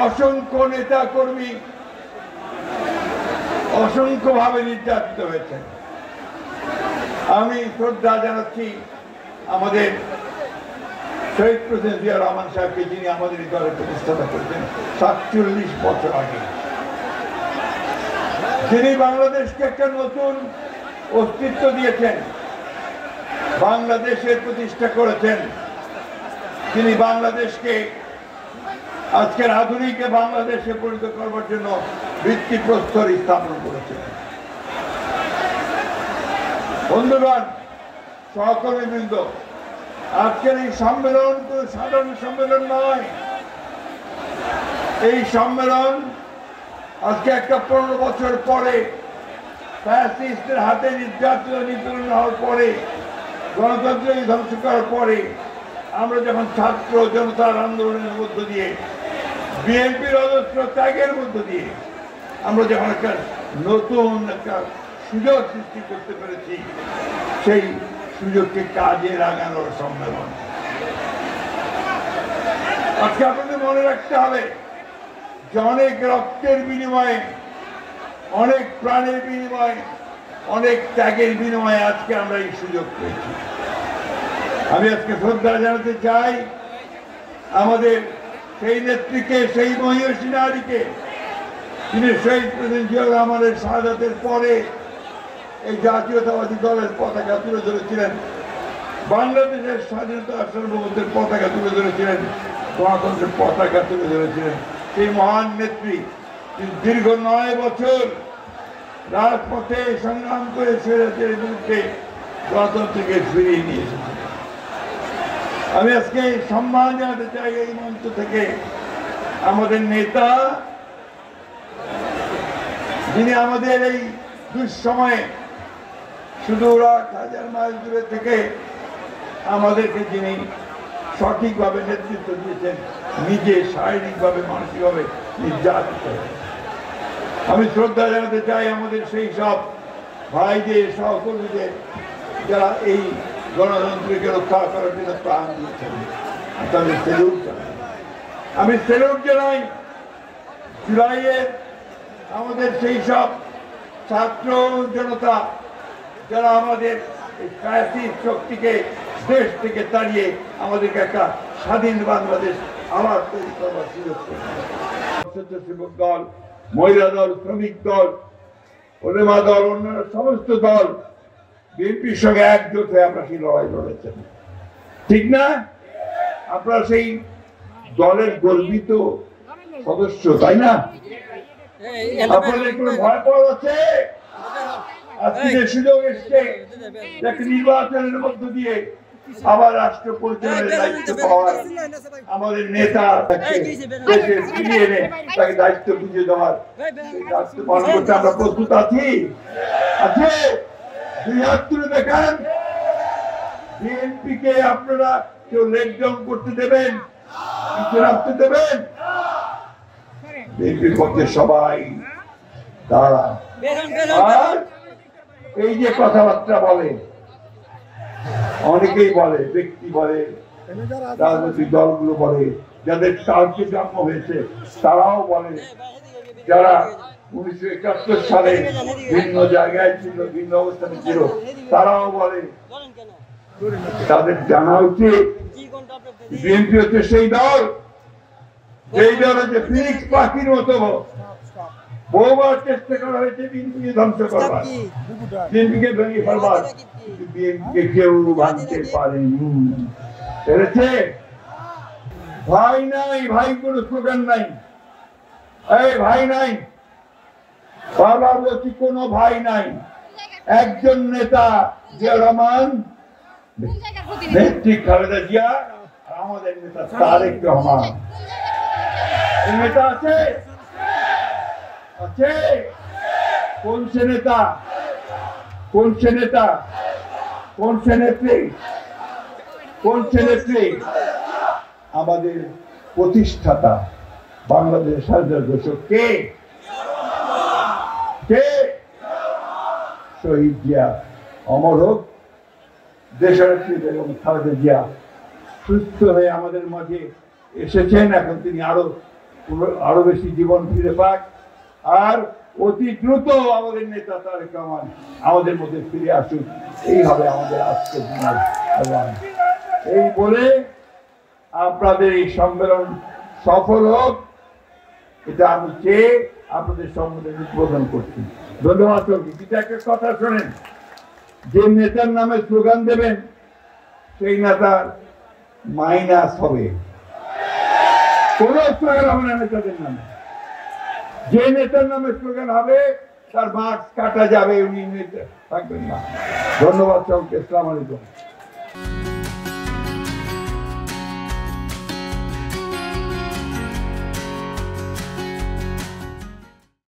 অসংখ্য নেতা কর্মী অসংখ্যভাবে নির্যাতিত হয়েছে। আমি শ্রদ্ধা জানাচ্ছি আমাদের শহীদ প্রেসিডেন্ট জিয়া রহমান সাহেবকে, যিনি আমাদের এই দলের প্রতিষ্ঠাতা করেছেন ৪৭ বছর আগে। তিনি বাংলাদেশকে একটা নতুন অস্তিত্ব দিয়েছেন, বাংলাদেশের প্রতিষ্ঠা করেছেন। তিনি বাংলাদেশকে আজকের আধুনিক বাংলাদেশে পরিণত করবার জন্য ভিত্তিপ্রস্তর স্থাপন করেছেন। বন্ধুগণ, সহকর্মীবৃন্দ, আজকের এই সম্মেলন কোন সাধারণ সম্মেলন নয়। এই সম্মেলন আজকে একটা 15 বছর পরে, ফ্যাসিস্টের হাতে নির্যাতিত নিপীড়ন হওয়ার পরে, গণতন্ত্র ধ্বংস করার পরে, আমরা যখন ছাত্র জনতার আন্দোলনের মধ্য দিয়ে, বিএনপির অজস্র ত্যাগের মধ্য দিয়ে আমরা যখন একটা নতুন একটা সুযোগ সৃষ্টি করতে পেরেছি, সেই সুযোগকে কাজে লাগানোর সম্মেলন। আজকে আপনাদের মনে রাখতে হবে যে অনেক রক্তের বিনিময়ে, অনেক প্রাণের বিনিময়ে, অনেক ত্যাগের বিনিময়ে আজকে আমরা এই সুযোগ পেয়েছি। আমি আজকে শ্রদ্ধা জানাতে চাই আমাদের সেই নেত্রীকে, সেই মহিষী নারীকে, তিনি শহীদ প্রেসিডেন্ট জিয়া রহমানের শাহাদাতের পরে এই জাতীয়তাবাদী দলের পতাকা তুলে ধরেছিলেন, বাংলাদেশের স্বাধীনতা সার্বভৌমত্বের পতাকা তুলে ধরেছিলেন, গণতন্ত্রের পতাকা তুলে ধরেছিলেন। সেই মহান নেত্রী দীর্ঘ 9 বছর রাজপথে সংগ্রাম করে স্বৈরাচারের বিরুদ্ধে গণতন্ত্রকে ফিরিয়ে নিয়ে এসেছিলেন। আমি আজকে সম্মান জানাতে চাই এই মঞ্চ থেকে আমাদের নেতা, যিনি আমাদের এই দুঃসময়ে শুধু 1,000 মাইল দূরে থেকে আমাদেরকে যিনি সঠিকভাবে নেতৃত্ব দিয়েছেন, নিজে শারীরিকভাবে মানসিকভাবে নির্যাতিত। আমি শ্রদ্ধা জানাতে চাই আমাদের সেই সব ভাইদের, সহকর্মীদের যারা এই গণতন্ত্রকে রক্ষা করার জন্য প্রাণ দিয়েছেন। তাদের সেলুট জানাই। আমি সেলুট জানাই জুলাইয়ের আমাদের সেই সব ছাত্র জনতা যারা আমাদের ফ্যাসিস্ট শক্তিকে দেশ থেকে তাড়িয়ে আমাদেরকে একটা স্বাধীন বাংলাদেশ আবার তৈরি করবার সুযোগ করেছে। স্বেচ্ছাসেবক দল, মহিলা দল, শ্রমিক দল, ওলেমা দল, অন্যান্য সমস্ত দল বিএনপির সঙ্গে একজোট হয়ে আমরা সেই লড়াই লড়েছেন, ঠিক না? আপনারা সেই দলের গর্বিত সদস্য, তাই না? আপনাদের কোনো ভয় পাওয়া যাচ্ছে? আজকে যে সুযোগ এসছে একটা নির্বাচনের মধ্য দিয়ে আবার রাষ্ট্র পরিচালনার দায়িত্ব পাওয়ার, আমাদের নেতা দেশে ফিরিয়ে এনে তাকে দায়িত্ব বুঝিয়ে দেওয়ার, দায়িত্ব পালন করতে আমরা প্রস্তুত আছি। আছে 2 হাত তুলে দেখান। বিএনপিকে আপনারা কেউ লেকডাউন করতে দেবেন, কিছু রাখতে দেবেন? বিএনপির পক্ষে সবাই দাঁড়া। আর এই যে কথাবার্তা বলে, অনেকেই বলে, ব্যক্তি বলে, রাজনৈতিক দলগুলো বলে, যাদের কালকে জন্ম হয়েছে তারাও বলে, যারা 1971 সালে ভিন্ন জায়গায় ছিল, ভিন্ন অবস্থানে ছিল, তারাও বলে। তাদের জানা উচিত বিএনপি হচ্ছে সেই দল, যেই দল হচ্ছে ফিনিক্স পাখির মতো বহুবার চেষ্টা করা হয়েছে বিএনপিকে ধ্বংস করবার, বিএনপিকে ভেঙে ফেলবার, কিন্তু বিএনপিকে কেউ ভাঙতে পারেনি। পেরেছে? ভাই নাই, ভাই কোনো স্লোগান নাই, এই ভাই নাই, বারবার বলছি কোনো ভাই নাই। একজন নেতা জিয়া রহমান, নেত্রী খালেদা জিয়া, আর আমাদের নেতা তারেক রহমান। এই নেতা আছে? আছে? কোন সে নেতা? কোন সে নেতা? কোন সে নেত্রী? কোন সে নেত্রী? আমাদের প্রতিষ্ঠাতা, বাংলাদেশের স্বাধীনতার ঘোষক কে? কে? শহীদ জিয়া। অমর হোক দেশনেত্রী বেগম খালেদা জিয়া। সুস্থ হয়ে আমাদের মাঝে এসেছেন, এখন তিনি আরো আরো বেশি জীবন ফিরে পাক, আর অতি দ্রুত আমাদের নেতা তারেক রহমান আমাদের মধ্যে ফিরে আসুক, এই হবে আমাদের আজকের দিনের আহ্বান। এই বলে আপনাদের এই সম্মেলন সফল হোক, এটা আমি চেয়ে আপনাদের সম্মেলন উদ্বোধন করছি। ধন্যবাদ। কিন্তু একটা কথা শোনেন, যে নেতার নামে স্লোগান দেবেন সেই নেতার মাইনাস হবে, কোন স্লোগান হবে না নেতাদের নামে। যে নেতার নামে স্লোগান হবে তার মার্কস কাটা যাবে, উনি নেতা থাকবেন না। ধন্যবাদ সবকে। আসসালামু আলাইকুম।